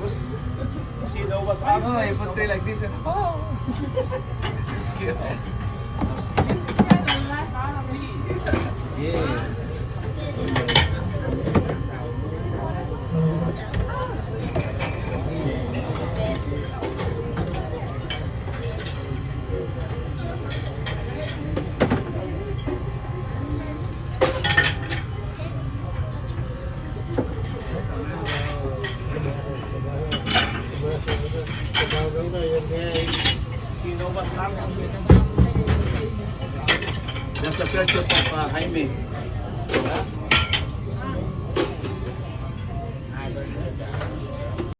was, She know what's oh, up. you put it like this and, oh. It's cute. Yeah. She know what's up. That's the picture of Jaime.